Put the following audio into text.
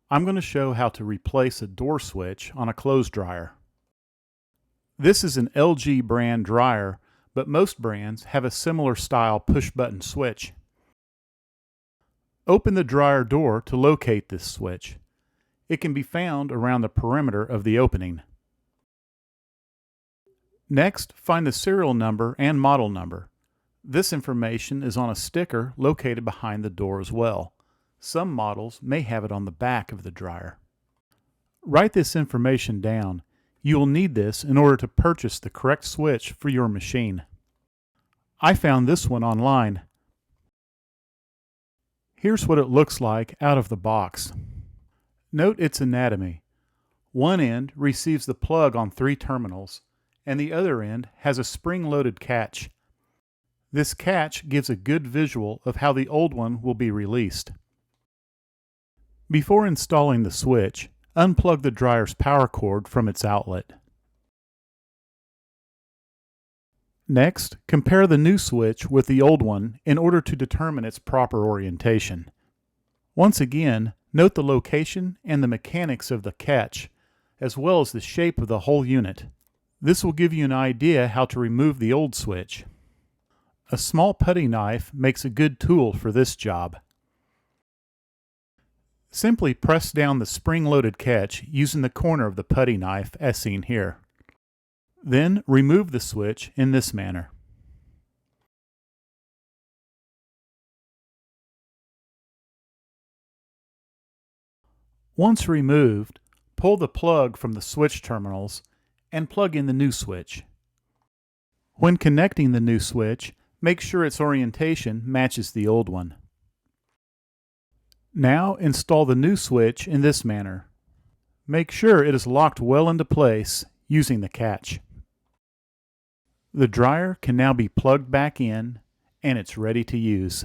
I'm going to show how to replace a door switch on a clothes dryer. This is an LG brand dryer, but most brands have a similar style push-button switch. Open the dryer door to locate this switch. It can be found around the perimeter of the opening. Next, find the serial number and model number. This information is on a sticker located behind the door as well. Some models may have it on the back of the dryer. Write this information down. You will need this in order to purchase the correct switch for your machine. I found this one online. Here's what it looks like out of the box. Note its anatomy. One end receives the plug on 3 terminals, and the other end has a spring-loaded catch. This catch gives a good visual of how the old one will be released. Before installing the switch, unplug the dryer's power cord from its outlet. Next, compare the new switch with the old one in order to determine its proper orientation. Once again, note the location and the mechanics of the catch, as well as the shape of the whole unit. This will give you an idea how to remove the old switch. A small putty knife makes a good tool for this job. Simply press down the spring-loaded catch using the corner of the putty knife as seen here. Then remove the switch in this manner. Once removed, pull the plug from the switch terminals and plug in the new switch. When connecting the new switch, make sure its orientation matches the old one. Now install the new switch in this manner. Make sure it is locked well into place using the catch. The dryer can now be plugged back in and it's ready to use.